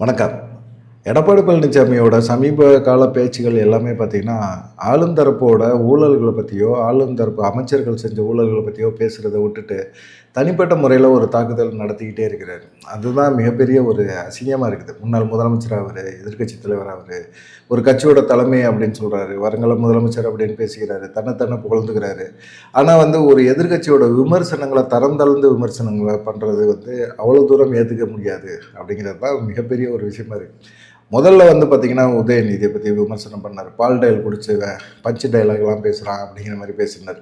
வணக்கம். எடப்பாடி பழனிசாமியோட சமீப கால பேச்சுகள் எல்லாமே பார்த்தீங்கன்னா, ஆளும் தரப்போட ஊழல்களை பற்றியோ, ஆளும் தரப்பு அமைச்சர்கள் செஞ்ச ஊழல்களை பற்றியோ பேசுகிறத விட்டுட்டு, தனிப்பட்ட முறையில் ஒரு தாக்குதல் நடத்திக்கிட்டே இருக்கிறாரு. அதுதான் மிகப்பெரிய ஒரு அசிங்கமாக இருக்குது. முன்னாள் முதலமைச்சர் அவர், எதிர்க்கட்சி தலைவர் அவர், ஒரு கட்சியோட தலைமை அப்படின்னு சொல்கிறாரு, வருங்கால முதலமைச்சர் அப்படின்னு பேசுகிறாரு, தன்னை புகழ்ந்துக்கிறாரு. ஆனால் ஒரு எதிர்க்கட்சியோட விமர்சனங்களை தரம் தாழ்ந்து விமர்சனங்களை பண்ணுறது அவ்வளோ தூரம் ஏற்றுக்க முடியாது அப்படிங்கிறது தான் மிகப்பெரிய ஒரு விஷயமா இருக்குது. முதல்ல பார்த்தீங்கன்னா, உதயநிதியை பற்றி விமர்சனம் பண்ணார். பால் டயல் குடிச்சு பஞ்சு டைலாக்லாம் பேசுகிறான் அப்படிங்கிற மாதிரி பேசினார்.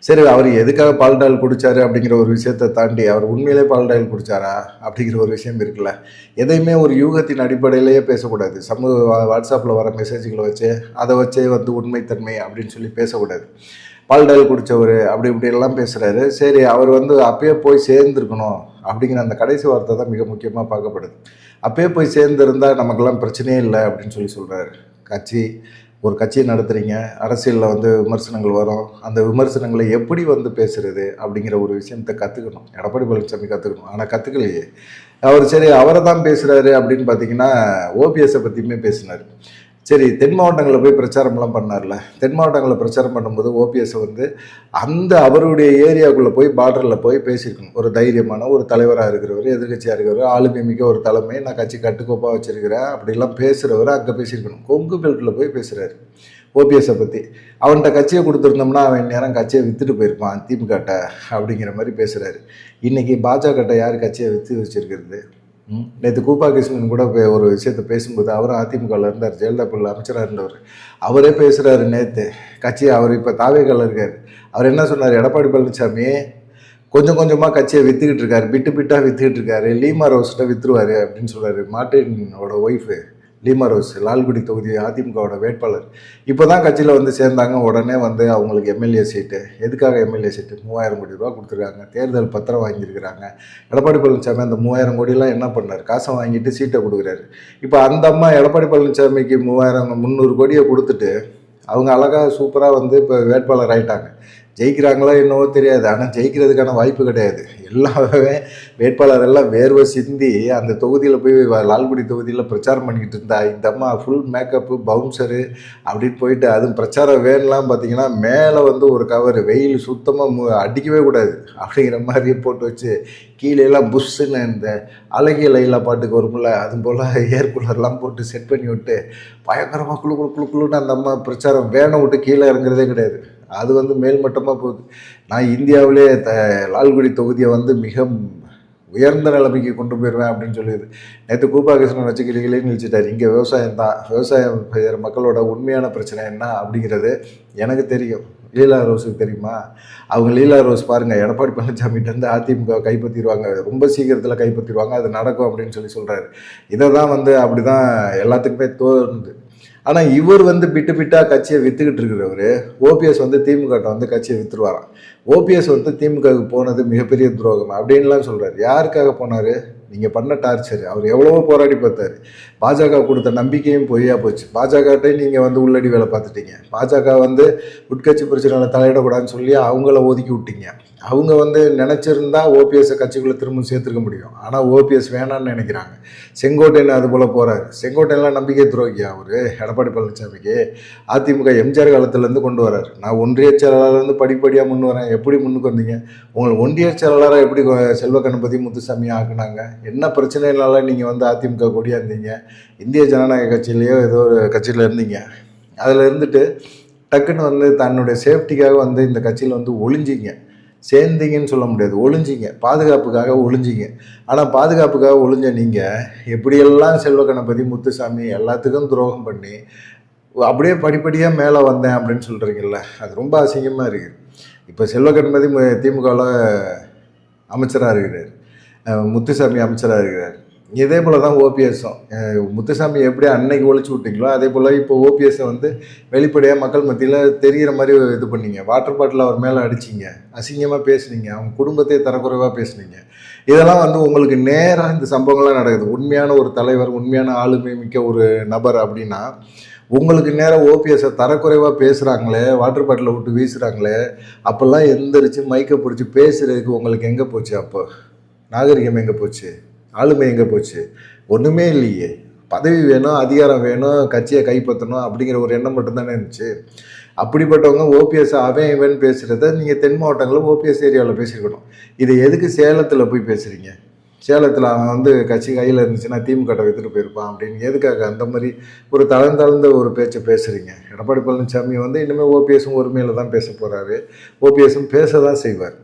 சரி, அவர் எதுக்காக பால் டயல் குடித்தார் அப்படிங்கிற ஒரு விஷயத்தை தாண்டி அவர் உண்மையிலே பால் டயல் குடித்தாரா அப்படிங்கிற ஒரு விஷயம் இருக்குல்ல. எதையுமே ஒரு யூகத்தின் அடிப்படையிலேயே பேசக்கூடாது. வாட்ஸ்அப்பில் வர மெசேஜ்களை வச்சு அதை வச்சே உண்மைத்தன்மை அப்படின்னு சொல்லி பேசக்கூடாது. பால் டயல் குடித்தவர் அப்படி இப்படியெல்லாம் பேசுகிறாரு. சரி, அவர் அப்பயே போய் சேர்ந்துருக்கணும் அப்படிங்கிற அந்த கடைசி வார்த்தை தான் மிக முக்கியமாக பார்க்கப்படுது. அப்பயே போய் சேர்ந்துருந்தால் நமக்கெல்லாம் பிரச்சனையே இல்லை அப்படின்னு சொல்கிறாரு. ஒரு கட்சியை நடத்துகிறீங்க, அரசியலில் விமர்சனங்கள் வரும். அந்த விமர்சனங்களை எப்படி பேசுகிறது அப்படிங்கிற ஒரு விஷயத்தை கற்றுக்கணும். எடப்பாடி பழனிசாமி கற்றுக்கணும். ஆனால் கற்றுக்கலையே அவர். சரி, அவரை தான் பேசுகிறாரு அப்படின்னு பார்த்தீங்கன்னா, ஓபிஎஸை பற்றியுமே பேசினார். சரி, தென் மாவட்டங்களில் போய் பிரச்சாரம்லாம் பண்ணார்ல. தென் மாவட்டங்களில் பிரச்சாரம் பண்ணும்போது ஓபிஎஸ் அந்த அவருடைய ஏரியாவுக்குள்ளே போய் பார்டரில் போய் பேசியிருக்கணும். ஒரு தைரியமான ஒரு தலைவராக இருக்கிறவர், எதிர்கட்சியாக இருக்கிறவர், ஆளுமை மிக்க ஒரு தலைமை, நான் கட்சி கட்டுக்கோப்பாக வச்சுருக்கிறேன் அப்படிலாம் பேசுகிறவர் அங்கே பேசியிருக்கணும். கொங்கு பெல்ட்டில் போய் பேசுகிறாரு ஓபிஎஸை பற்றி. அவன்கிட்ட கட்சியை கொடுத்துருந்தோம்னா அவன் நேரம் கட்சியை விற்றுட்டு போயிருப்பான் திமுகட்ட அப்படிங்கிற மாதிரி பேசுகிறாரு. இன்றைக்கி பாஜகட்ட யார் கட்சியை விற்று வச்சுருக்கிறது? நேற்று கூப்பா கிருஷ்ணன் கூட ஒரு விஷயத்தை பேசும்போது, அவரும் அதிமுகவில் இருந்தார், ஜெயலலிதா பிள்ளை அமைச்சராக இருந்தவர். அவரே பேசுகிறாரு. நேற்று கட்சி அவர் இப்போ தாவேக்கால இருக்கார். அவர் என்ன சொன்னார்? எடப்பாடி பழனிசாமி கொஞ்சம் கொஞ்சமாக கட்சியை விற்றுக்கிட்டு இருக்காரு, பிட்டாக விற்றுக்கிட்டு இருக்காரு, லீமா ரோஸ்கிட்ட விற்றுருவார் அப்படின்னு சொல்கிறாரு. மார்ட்டினோட ஒய்ஃபு லீமா ரோஸ், லால்குடி தொகுதி அதிமுகவோட வேட்பாளர். இப்போ தான் கட்சியில் சேர்ந்தாங்க. உடனே அவங்களுக்கு எம்எல்ஏ சீட்டு. எதுக்காக எம்எல்ஏ சீட்டு? 3000 கோடி ரூபா கொடுத்துருக்காங்க. தேர்தல் பத்திரம் வாங்கியிருக்கிறாங்க. எடப்பாடி பழனிசாமி அந்த 3000 கோடியெலாம் என்ன பண்ணார்? காசை வாங்கிட்டு சீட்டை கொடுக்குறாரு. இப்போ அந்த அம்மா எடப்பாடி பழனிசாமிக்கு 300 கோடியை கொடுத்துட்டு அவங்க அழகாக சூப்பராக இப்போ வேட்பாளர் ஆகிட்டாங்க. ஜெயிக்கிறாங்களோ என்னவோ தெரியாது, ஆனால் ஜெயிக்கிறதுக்கான வாய்ப்பு கிடையாது. எல்லாமே வேட்பாளர் எல்லாம் வேர்வை சிந்தி அந்த தொகுதியில் போய் லால்குடி தொகுதியில் பிரச்சாரம் பண்ணிக்கிட்டு இருந்தா இந்த அம்மா ஃபுல் மேக்கப்பு, பவுன்சரு அப்படின்னு போயிட்டு, அதுவும் பிரச்சாரம் வேன்லாம் பார்த்தீங்கன்னா மேலே ஒரு கவர், வெயில் சுத்தமாக அடிக்கவே கூடாது அப்படிங்கிற மாதிரி போட்டு வச்சு, கீழேலாம் புஷ்ஷுன்னு இந்த அழகிய லைலா பாட்டுக்கு வரும்ல, அது போல் ஏர் கூலர்லாம் போட்டு செட் பண்ணி விட்டு பயங்கரமாக குழுன்னு அந்த அம்மா பிரச்சாரம் வேனை விட்டு கீழே இறங்குறதே கிடையாது. அது மேல்மட்டமாக போகுது. நான் இந்தியாவிலே லால்குடி தொகுதியை மிக உயர்ந்த நிலைமைக்கு கொண்டு போயிடுவேன் அப்படின்னு சொல்லிடுது. நேற்று கூப்பா கிருஷ்ணன் வச்சு கிளிகளே நிழிச்சிட்டார். இங்கே விவசாயம் தான், விவசாயம் செய்கிற மக்களோட உண்மையான பிரச்சனை என்ன அப்படிங்கிறது எனக்கு தெரியும். லீலா ரோஸுக்கு தெரியுமா? அவங்க லீலா ரோஸ் பாருங்கள், எடப்பாடி பழனிசாமிகிட்டேருந்து அதிமுக கைப்பற்றிடுவாங்க, ரொம்ப சீக்கிரத்தில் கைப்பற்றிடுவாங்க, அது நடக்கும் அப்படின்னு சொல்கிறாரு. இதை தான் அப்படி தான் எல்லாத்துக்குமே தோணுது. ஆனால் இவர் பிட்டாக கட்சியை விற்றுக்கிட்டு இருக்கிறவர். ஓபிஎஸ் திமுகட்ட கட்சியை விற்றுருவாராம். ஓபிஎஸ் திமுகவுக்கு போனது மிகப்பெரிய துரோகம் அப்படின்லாம் சொல்கிறார். யாருக்காக போனார்? நீங்கள் பண்ண டார்ச்சர். அவர் எவ்வளவோ போராடி பார்த்தார். பாஜக கொடுத்த நம்பிக்கையும் பொய்யா போச்சு. பாஜகட்டையும் நீங்கள் உள்ளடி வேலை பார்த்துட்டீங்க. பாஜக உட்கட்சி பிரச்சனையில் தலையிடக்கூடாதுன்னு சொல்லி அவங்கள ஒதுக்கி விட்டீங்க. அவங்க நினச்சிருந்தா ஓபிஎஸ்ஸை கட்சிக்குள்ளே திரும்ப சேர்த்துக்க முடியும். ஆனால் ஓபிஎஸ் வேணான்னு நினைக்கிறாங்க. செங்கோட்டையன் அது போல் போகிறாரு. செங்கோட்டையெல்லாம் நம்பிக்கை துரோகியா அவர் எடப்பாடி பழனிசாமிக்கு? அதிமுக எம்ஜிஆர் காலத்துலேருந்து கொண்டு வராரு. நான் ஒன்றிய செயலாளர்லேருந்து படிப்படியாக முன் வரேன். எப்படி முன்னுக்கு வந்தீங்க? உங்களுக்கு ஒன்றிய செயலாளராக எப்படி செல்வ கணபதி முத்துசாமியாக ஆக்குனாங்க? என்ன பிரச்சனைனால நீங்கள் அதிமுக கொடியாக இருந்தீங்க? இந்திய ஜனநாயக கட்சியிலேயோ ஏதோ ஒரு கட்சியில் இருந்தீங்க. அதில் இருந்துட்டு டக்குன்னு தன்னுடைய சேஃப்டிக்காக இந்த கட்சியில் ஒளிஞ்சிங்க. சேர்ந்தீங்கன்னு சொல்ல முடியாது, ஒளிஞ்சிங்க. பாதுகாப்புக்காக ஒளிஞ்சிங்க. ஆனால் பாதுகாப்புக்காக ஒளிஞ்ச நீங்கள் எப்படியெல்லாம் செல்வ கணபதி முத்துசாமி எல்லாத்துக்கும் துரோகம் பண்ணி அப்படியே படிப்படியாக மேலே வந்தேன் அப்படின்னு சொல்கிறீங்கல்ல, அது ரொம்ப அசிங்கமாக இருக்குது. இப்போ செல்வ கணபதி திமுகவில் அமைச்சராக இருக்கிறார், முத்துசாமி அமைச்சராக இருக்கிறார். இதே போல் தான் ஓபிஎஸும். முத்துசாமி எப்படி அன்னைக்கு ஒழிச்சு விட்டீங்களோ அதே போல் இப்போ ஓபிஎஸை வெளிப்படையாக மக்கள் மத்தியில் தெரிகிற மாதிரி இது பண்ணீங்க. வாட்டர் பாட்டில் அவர் மேலே அடிச்சிங்க, அசிங்கமாக பேசுனீங்க, அவங்க குடும்பத்தை தரக்குறைவாக பேசுனீங்க. இதெல்லாம் உங்களுக்கு நேராக இந்த சம்பவங்கள்லாம் நடக்குது. உண்மையான ஒரு தலைவர், உண்மையான ஆளுமை மிக்க ஒரு நபர் அப்படின்னா உங்களுக்கு நேரம் ஓபிஎஸை தரக்குறைவாக பேசுகிறாங்களே, வாட்டர் பாட்டிலை விட்டு வீசுகிறாங்களே, அப்போல்லாம் எந்திரிச்சு மைக்கை பிடிச்சி பேசுகிறதுக்கு உங்களுக்கு எங்கே போச்சு? அப்போ நாகரிகம் எங்கே போச்சு? ஆளுமை எங்கே போச்சு? ஒன்றுமே இல்லையே. பதவி வேணும், அதிகாரம் வேணும், கட்சியை கைப்பற்றணும் அப்படிங்கிற ஒரு எண்ணம் மட்டும்தானே இருந்துச்சு. அப்படிப்பட்டவங்க ஓபிஎஸ் அவன் இவன் பேசுகிறத நீங்கள் தென் மாவட்டங்களில் ஓபிஎஸ் ஏரியாவில் பேசியிருக்கணும். இதை எதுக்கு சேலத்தில் போய் பேசுகிறீங்க? சேலத்தில் அவன் வந்து கட்சி கையில் இருந்துச்சுன்னா திமுக வித்துட்டு போயிருப்பான் அப்படின்னு எதுக்காக அந்த மாதிரி ஒரு தளர்ந்த ஒரு பேச்சை பேசுகிறீங்க? எடப்பாடி பழனிசாமி வந்து இனிமேல் ஓபிஎஸும் ஒருமையில் தான் பேச போகிறாரு. ஓபிஎஸும் பேச தான் செய்வார்.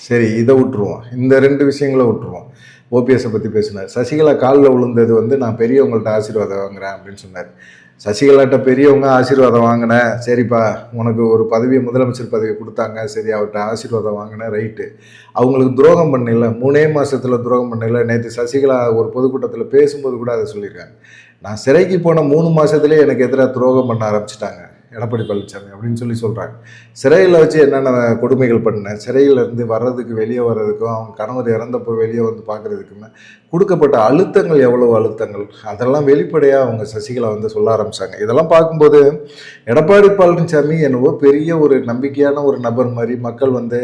சரி, இதை விட்டுருவோம். இந்த 2 விஷயங்களை விட்டுருவோம். ஓபிஎஸை பற்றி பேசினார். சசிகலா காலில் விழுந்தது வந்து நான் பெரியவங்கள்ட்ட ஆசீர்வாதம் வாங்குறேன் அப்படின்னு சொன்னார். சசிகலாட்ட பெரியவங்க ஆசீர்வாதம் வாங்கினேன், சரிப்பா உனக்கு ஒரு பதவியை முதலமைச்சர் பதவி கொடுத்தாங்க, சரி அவர்கிட்ட ஆசீர்வாதம் வாங்கினேன், ரைட்டு. அவங்களுக்கு துரோகம் பண்ணல, 3 மாதத்தில் துரோகம் பண்ணல. நேற்று சசிகலா ஒரு பொதுக்கூட்டத்தில் பேசும்போது கூட அதை சொல்லியிருக்காங்க. நான் சிறைக்கு போன 3 மாதத்துலேயே எனக்கு எதிராக துரோகம் பண்ண ஆரம்பிச்சிட்டாங்க எடப்பாடி பழனிசாமி அப்படின்னு சொல்கிறாங்க. சிறையில் வச்சு என்னென்ன கொடுமைகள் பண்ணேன், சிறையிலேருந்து வர்றதுக்கு வெளியே வர்றதுக்கும் அவங்க கணவர் இறந்தப்போ வெளியே வந்து பார்க்குறதுக்குமே கொடுக்கப்பட்ட அழுத்தங்கள், எவ்வளவு அழுத்தங்கள், அதெல்லாம் வெளிப்படையாக அவங்க சசிகலா வந்து சொல்ல ஆரம்பித்தாங்க. இதெல்லாம் பார்க்கும்போது எடப்பாடி பழனிசாமி என்னவோ பெரிய ஒரு நம்பிக்கையான ஒரு நபர் மாதிரி மக்கள் வந்து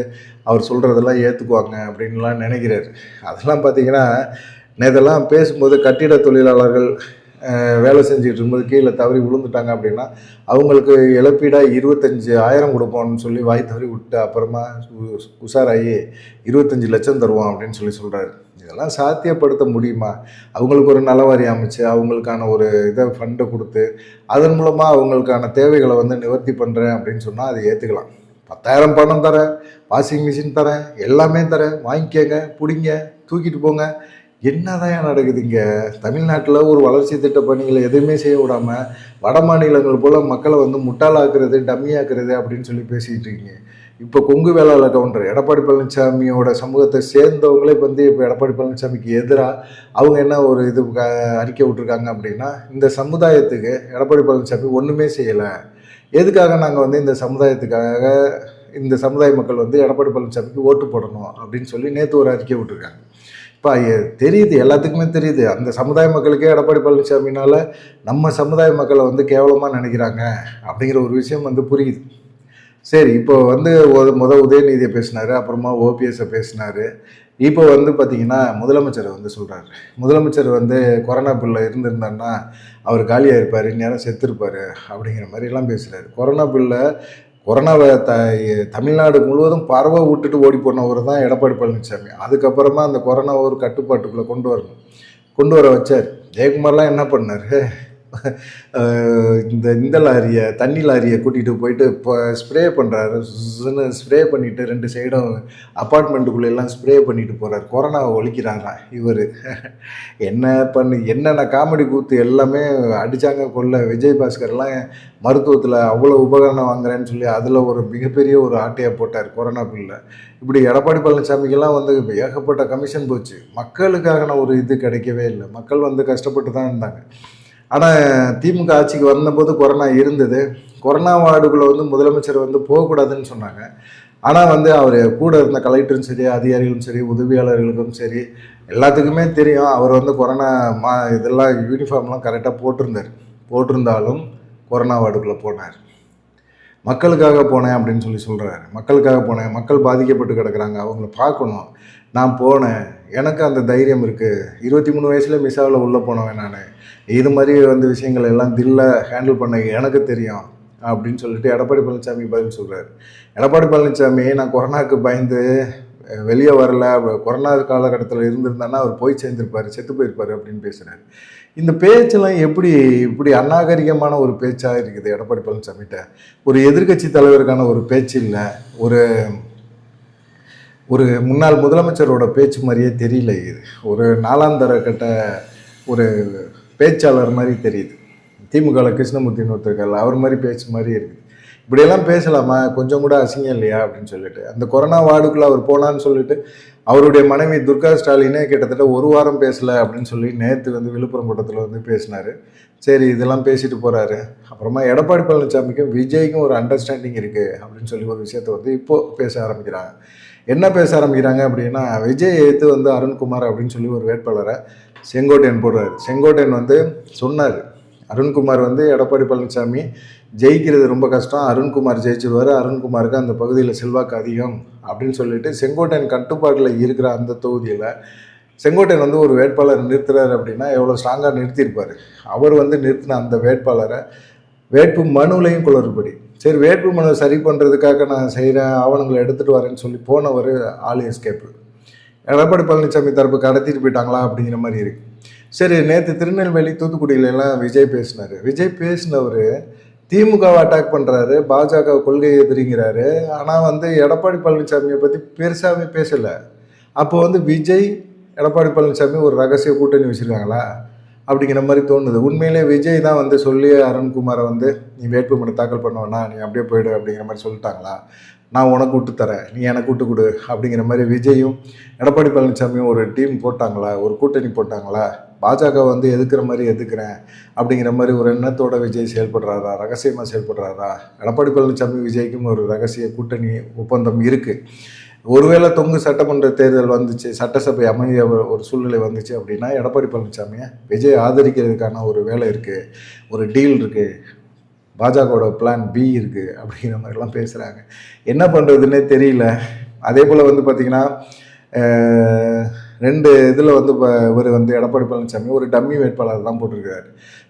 அவர் சொல்கிறதெல்லாம் ஏற்றுக்குவாங்க அப்படின்லாம் நினைக்கிறாரு. அதெல்லாம் பார்த்திங்கன்னா நேதெல்லாம் பேசும்போது கட்டிட தொழிலாளர்கள் வேலை செஞ்சுட்டு இருக்கும்போது கீழே தவறி விழுந்துட்டாங்க அப்படின்னா அவங்களுக்கு இழப்பீடாக 25,000 கொடுப்போம்னு சொல்லி வாய் தவறி விட்டு அப்புறமா உஷாராகி 25 லட்சம் தருவோம் அப்படின்னு சொல்கிறாரு. இதெல்லாம் சாத்தியப்படுத்த முடியுமா? அவங்களுக்கு ஒரு நலவாரி அமைச்சு அவங்களுக்கான ஒரு இதை ஃபண்டை கொடுத்து அதன் மூலமாக அவங்களுக்கான தேவைகளை வந்து நிவர்த்தி பண்ணுறேன் அப்படின்னு சொன்னால் அதை ஏற்றுக்கலாம். 10,000 பணம் தரேன், வாஷிங் மிஷின் தரேன், எல்லாமே தரேன், வாங்கிக்கங்க, பிடிங்க, தூக்கிட்டு போங்க. என்னதான் நடக்குது இங்கே? தமிழ்நாட்டில் ஒரு வளர்ச்சி திட்ட பணிகளை எதுவுமே செய்ய விடாமல் வட மாநிலங்கள் போல் மக்களை வந்து முட்டாளாக்குறது, டம்மியாக்குறது அப்படின்னு சொல்லி பேசிக்கிட்டு இருக்கீங்க. இப்போ கொங்கு வேளாளர் கவுண்டர் எடப்பாடி பழனிசாமியோட சமூகத்தை சேர்ந்தவங்களே வந்து இப்போ எடப்பாடி பழனிசாமிக்கு எதிராக அவங்க என்ன ஒரு இது அறிக்கை விட்டுருக்காங்க அப்படின்னா, இந்த சமுதாயத்துக்கு எடப்பாடி பழனிசாமி ஒன்றுமே செய்யலை, எதுக்காக நாங்கள் வந்து இந்த சமுதாயத்துக்காக இந்த சமுதாய மக்கள் வந்து எடப்பாடி பழனிசாமிக்கு ஓட்டு போடணும் அப்படின்னு சொல்லி நேற்று ஒரு அறிக்கை விட்டுருக்காங்க. இப்போ தெரியுது, எல்லாத்துக்குமே தெரியுது, அந்த சமுதாய மக்களுக்கே எடப்பாடி பழனிசாமினால் நம்ம சமுதாய மக்களை வந்து கேவலமாக நினைக்கிறாங்க அப்படிங்கிற ஒரு விஷயம் வந்து புரியுது. சரி, இப்போ வந்து உதயநிதியை பேசினார், அப்புறமா ஓபிஎஸை பேசினார். இப்போ வந்து பார்த்திங்கன்னா முதலமைச்சரை வந்து சொல்கிறாரு. முதலமைச்சர் வந்து கொரோனா பில்லில் இருந்திருந்தாருன்னா அவர் காலியாக இருப்பார், இந்நேரம் செத்துருப்பார் அப்படிங்கிற மாதிரிலாம் பேசுகிறாரு. கொரோனாவை தமிழ்நாடு முழுவதும் பரவ விட்டுட்டு ஓடி போனவர் தான் எடப்பாடி பழனிசாமி. அதுக்கப்புறமா அந்த கொரோனாவை ஒரு கட்டுப்பாட்டுக்குள்ளே கொண்டு வர வச்சார். ஜெயக்குமார்லாம் என்ன பண்ணார்? இந்த லாரியை, தண்ணி லாரியை கூட்டிகிட்டு போயிட்டு இப்போ ஸ்ப்ரே பண்ணுறாரு. ஸ்ப்ரே பண்ணிவிட்டு 2 சைடும் அப்பார்ட்மெண்ட்டுக்குள்ளெல்லாம் ஸ்ப்ரே பண்ணிட்டு போகிறார். கொரோனாவை ஒழிக்கிறாரா இவர்? என்னென்ன காமெடி கூத்து எல்லாமே அடித்தாங்க கொள்ள. விஜய் பாஸ்கர்லாம் மருத்துவத்தில் அவ்வளோ உபகரணம் வாங்குறேன்னு சொல்லி அதில் ஒரு மிகப்பெரிய ஒரு ஆட்டையை போட்டார் கொரோனா பில்லில். இப்படி எடப்பாடி பழனிசாமிக்கெல்லாம் வந்து ஏகப்பட்ட கமிஷன் போச்சு. மக்களுக்கான ஒரு இது கிடைக்கவே இல்லை. மக்கள் வந்து கஷ்டப்பட்டு தான் இருந்தாங்க. ஆனால் திமுக ஆட்சிக்கு வந்தபோது கொரோனா இருந்தது. கொரோனா வார்டுக்குள்ளே வந்து முதலமைச்சர் வந்து போகக்கூடாதுன்னு சொன்னாங்க. ஆனால் வந்து அவர் கூட இருந்த கலெக்டரும் சரி, அதிகாரிகளும் சரி, உதவியாளர்களுக்கும் சரி எல்லாத்துக்குமே தெரியும் அவர் வந்து கொரோனா இதெல்லாம் யூனிஃபார்ம்லாம் கரெக்டாக போட்டிருந்தாலும் கொரோனா வார்டுக்குள்ளே போனார். மக்களுக்காக போனேன் அப்படின்னு சொல்கிறாரு. மக்களுக்காக போனேன், மக்கள் பாதிக்கப்பட்டு கிடக்குறாங்க, அவங்கள பார்க்கணும், நான் போனேன், எனக்கு அந்த தைரியம் இருக்குது. 23 வயசில் மிசாவில் உள்ளே போனவன் நான். இது மாதிரி வந்து விஷயங்கள் எல்லாம் தில்ல ஹேண்டில் பண்ண எனக்கு தெரியும் அப்படின்னு சொல்லிட்டு எடப்பாடி பழனிசாமி பதில் சொல்கிறார். எடப்பாடி பழனிசாமி நான் கொரோனாவுக்கு பயந்து வெளியே வரல, கொரோனா காலகட்டத்தில் இருந்திருந்தான்னா அவர் போய் சேர்ந்திருப்பார், செத்து போயிருப்பார் அப்படின்னு பேசுகிறார். இந்த பேச்செல்லாம் இப்படி அநாகரிகமான ஒரு பேச்சாக இருக்குது எடப்பாடி பழனிசாமிகிட்ட. ஒரு எதிர்கட்சி தலைவருக்கான ஒரு பேச்சு இல்லை, ஒரு முன்னாள் முதலமைச்சரோட பேச்சு மாதிரியே தெரியல. இது ஒரு 4ஆம் தர கட்ட ஒரு பேச்சாளர் மாதிரி தெரியுது. திமுகவில் கிருஷ்ணமூர்த்தின்னு ஒருத்தருக்கால அவர் மாதிரி பேச்சு மாதிரி இருக்குது. இப்படியெல்லாம் பேசலாமா? கொஞ்சம் கூட அசிங்கம் இல்லையா அப்படின்னு சொல்லிட்டு அந்த கொரோனா வார்டுக்குள்ளே அவர் போனான்னு சொல்லிட்டு அவருடைய மனைவி துர்கா ஸ்டாலினே கிட்டத்தட்ட 1 வாரம் பேசலை அப்படின்னு சொல்லி நேற்று வந்து விழுப்புரம் கூட்டத்தில் வந்து பேசினார். சரி, இதெல்லாம் பேசிட்டு போகிறாரு. அப்புறமா எடப்பாடி பழனிசாமிக்கும் விஜய்க்கும் ஒரு அண்டர்ஸ்டாண்டிங் இருக்குது அப்படின்னு சொல்லி ஒரு விஷயத்தை வந்து இப்போது பேச ஆரம்பிக்கிறாங்க. என்ன பேச ஆரம்பிக்கிறாங்க அப்படின்னா, விஜய் எடுத்து வந்து அருண்குமார் அப்படின்னு சொல்லி ஒரு வேட்பாளரை செங்கோட்டையன் போடுறாரு. செங்கோட்டையன் வந்து சொன்னார், அருண்குமார் வந்து எடப்பாடி பழனிசாமி ஜெயிக்கிறது ரொம்ப கஷ்டம், அருண்குமார் ஜெயிச்சிருவார், அருண்குமாருக்கு அந்த பகுதியில் செல்வாக்கு அதிகம் அப்படின்னு சொல்லிட்டு செங்கோட்டையன் கட்டுப்பாட்டில் இருக்கிற அந்த தொகுதியில் செங்கோட்டையன் வந்து ஒரு வேட்பாளர் நிறுத்துறாரு அப்படின்னா எவ்வளோ ஸ்ட்ராங்காக நிறுத்தியிருப்பார். அவர் வந்து நிறுத்தின அந்த வேட்பாளரை வேட்பு மனுலையும் குளறுபடி. சரி, வேட்பு மனு சரி பண்ணுறதுக்காக நான் செய்கிறேன், ஆவணங்களை எடுத்துகிட்டு வரேன்னு சொல்லி போனவர் ஆள் எஸ்கேப்பு. எடப்பாடி பழனிசாமி தரப்பு கடத்திட்டு போயிட்டாங்களா அப்படிங்கிற மாதிரி இருக்குது. சரி, நேற்று திருநெல்வேலி தூத்துக்குடியிலலாம் விஜய் பேசினார். விஜய் பேசினவர் திமுகவை அட்டாக் பண்ணுறாரு, பாஜக கொள்கை எதிரிங்கிறாரு. ஆனால் வந்து எடப்பாடி பழனிசாமியை பற்றி பெருசாகவே பேசலை. அப்போ வந்து விஜய் எடப்பாடி பழனிசாமி ஒரு ரகசிய கூட்டணி வச்சுருக்காங்களா அப்படிங்கிற மாதிரி தோணுது. உண்மையிலே விஜய் தான் வந்து சொல்லி அருண்குமாரை வந்து நீ வேட்புமனு தாக்கல் பண்ணுவேன்னா நீ அப்படியே போயிடு அப்படிங்கிற மாதிரி சொல்லிட்டாங்களா, நான் உனக்கு விட்டு தரேன், நீ எனக்கு விட்டு கொடு அப்படிங்கிற மாதிரி விஜயும் எடப்பாடி பழனிசாமியும் ஒரு டீம் போட்டாங்களா, ஒரு கூட்டணி போட்டாங்களா, பாஜக வந்து எதுக்குற மாதிரி எதுக்குறேன் அப்படிங்கிற மாதிரி ஒரு எண்ணத்தோட விஜய் செயல்படுறாரா, ரகசியமாக செயல்படுறாரா? எடப்பாடி பழனிசாமி விஜய்க்கும் ஒரு ரகசிய கூட்டணி ஒப்பந்தம் இருக்குது. ஒருவேளை தொங்கு சட்டமன்ற தேர்தல் வந்துச்சு, சட்டசபை அமைய ஒரு சூழ்நிலை வந்துச்சு அப்படின்னா எடப்பாடி பழனிசாமியை விஜய் ஆதரிக்கிறதுக்கான ஒரு வேலை இருக்குது, ஒரு டீல் இருக்குது, பாஜகவோட பிளான் பி இருக்குது அப்படிங்கிற மாதிரிலாம் பேசுகிறாங்க. என்ன பண்ணுறதுன்னே தெரியல. அதே போல் வந்து பார்த்திங்கன்னா 2 இதில் வந்து இவர் வந்து எடப்பாடி பழனிசாமி ஒரு டம்மி வேட்பாளர் தான் போட்டிருக்கிறார்.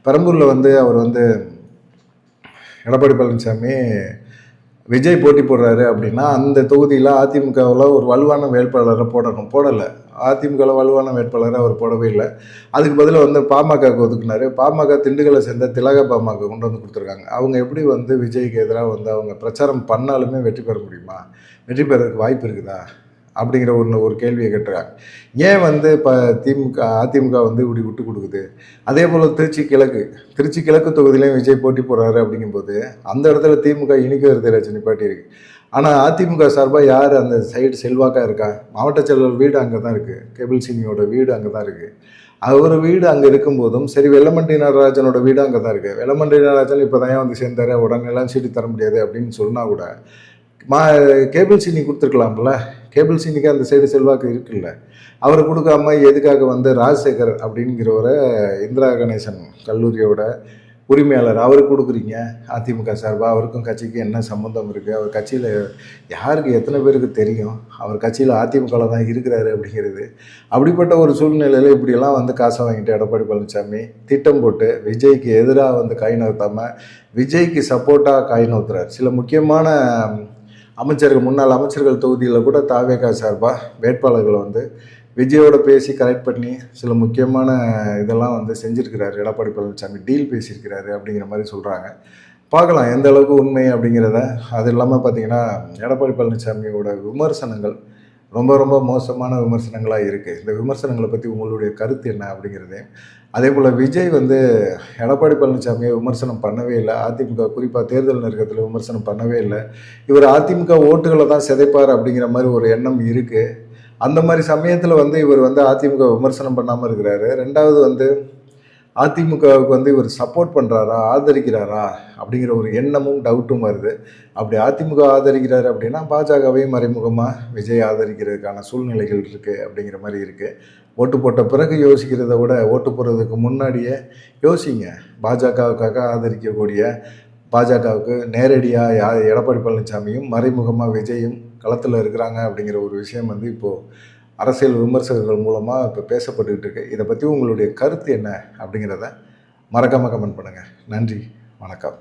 பெரம்பூரில் வந்து அவர் வந்து எடப்பாடி பழனிசாமி விஜய் போட்டி போடுறாரு அப்படின்னா அந்த தொகுதியில் அதிமுகவில் ஒரு வலுவான வேட்பாளரை போடணும், போடலை. அதிமுகவில் வலுவான வேட்பாளரை அவர் போடவே இல்லை. அதுக்கு பதிலாக வந்து பாமகவுக்கு ஒதுக்குனாரு. பாமக திண்டுக்கலை சேர்ந்த திலக பாமக கொண்டு வந்து கொடுத்துருக்காங்க. அவங்க எப்படி வந்து விஜய்க்கு எதிராக வந்து அவங்க பிரச்சாரம் பண்ணாலுமே வெற்றி பெற முடியுமா, வெற்றி பெறதுக்கு வாய்ப்பு இருக்குதா அப்படிங்கிற ஒரு கேள்வியை கேட்டுருக்காங்க. ஏன் வந்து இப்போ அதிமுக வந்து இப்படி விட்டு கொடுக்குது? அதே போல் திருச்சி கிழக்கு தொகுதியிலையும் விஜய் போட்டி போடுறாரு. அப்படிங்கும்போது அந்த இடத்துல திமுக இனிக்கு ரஜினி நிப்பாட்டி இருக்கு. ஆனால் அதிமுக சார்பாக யார் அந்த சைடு செல்வாக்காக இருக்கா? மாவட்ட செயலர் வீடு அங்கே தான் இருக்குது, கேபிள் சினியோட வீடு அங்கே தான் இருக்குது. அவர் வீடு அங்கே இருக்கும்போதும் சரி, வெல்லமண்டி நடராஜனோட வீடு அங்கே தான் இருக்குது. வெல்லமண்டி நடராஜன் இப்போ தான் வந்து சேர்ந்தார், உடனெல்லாம் சீட்டு தர முடியாது அப்படின்னு சொன்னால் கூட கேபிள் சினி கொடுத்துருக்கலாம்ல. கேபிள் சினிக்கு அந்த சைடு செல்வாக்கு இருக்குல்ல. அவர் கொடுக்காம எதுக்காக வந்து ராஜசேகர் அப்படிங்கிறவரை இந்திரா கணேசன் கல்லூரியோட உரிமையாளர் அவருக்கு கொடுக்குறீங்க? அதிமுக சார்பாக அவருக்கும் கட்சிக்கு என்ன சம்மந்தம் இருக்குது? அவர் கட்சியில் யாருக்கு எத்தனை பேருக்கு தெரியும் அவர் கட்சியில் அதிமுகவில் தான் இருக்கிறாரு அப்படிங்கிறது? அப்படிப்பட்ட ஒரு சூழ்நிலையில் இப்படியெல்லாம் வந்து காசை வாங்கிட்டு எடப்பாடி பழனிசாமி திட்டம் போட்டு விஜய்க்கு எதிராக வந்து கை நகர்த்தாமல் விஜய்க்கு சப்போர்ட்டாக கை நகர்த்துறாரு. சில முக்கியமான அமைச்சர்கள், முன்னாள் அமைச்சர்கள் தொகுதியில் கூட தாவேகா சார்பாக வேட்பாளர்களை வந்து விஜயோட பேசி கரெக்ட் பண்ணி சில முக்கியமான இதெல்லாம் வந்து செஞ்சுருக்கிறாரு எடப்பாடி பழனிசாமி, டீல் பேசியிருக்கிறாரு அப்படிங்கிற மாதிரி சொல்கிறாங்க. பார்க்கலாம் எந்த அளவுக்கு உண்மை அப்படிங்கிறத. அது இல்லாமல் பார்த்திங்கன்னா எடப்பாடி பழனிசாமியோட விமர்சனங்கள் ரொம்ப ரொம்ப மோசமான விமர்சனங்களாக இருக்குது. இந்த விமர்சனங்களை பற்றி உங்களுடைய கருத்து என்ன அப்படிங்கிறது. அதே போல் விஜய் வந்து எடப்பாடி பழனிசாமியை விமர்சனம் பண்ணவே இல்லை. அதிமுக குறிப்பாக தேர்தல் நெருக்கத்தில் விமர்சனம் பண்ணவே இல்லை. இவர் அதிமுக ஓட்டுகளை தான் சிதைப்பார் அப்படிங்கிற மாதிரி ஒரு எண்ணம் இருக்குது. அந்த மாதிரி சமயத்தில் வந்து இவர் வந்து அதிமுக விமர்சனம் பண்ணாமல் இருக்கிறாரு. ரெண்டாவது வந்து அதிமுகவுக்கு வந்து இவர் சப்போர்ட் பண்ணுறாரா, ஆதரிக்கிறாரா அப்படிங்கிற ஒரு எண்ணமும் டவுட்டும் வருது. அப்படி அதிமுக ஆதரிக்கிறாரு அப்படின்னா பாஜகவையும் மறைமுகமாக விஜய் ஆதரிக்கிறதுக்கான சூழ்நிலைகள் இருக்குது அப்படிங்கிற மாதிரி இருக்குது. ஓட்டு போட்ட பிறகு யோசிக்கிறத விட ஓட்டு போடுறதுக்கு முன்னாடியே யோசிங்க. பாஜகவுக்காக ஆதரிக்கக்கூடிய, பாஜகவுக்கு நேரடியாக எடப்பாடி பழனிசாமியும் மறைமுகமாக விஜயும் களத்தில் இருக்கிறாங்க அப்படிங்கிற ஒரு விஷயம் வந்து இப்போது அரசியல் விமர்சகர்கள் மூலமாக இப்போ பேசப்பட்டுக்கிட்டு இருக்கு. இதை பற்றி உங்களுடைய கருத்து என்ன அப்படிங்கிறத மறக்காமல் கமெண்ட் பண்ணுங்கள். நன்றி, வணக்கம்.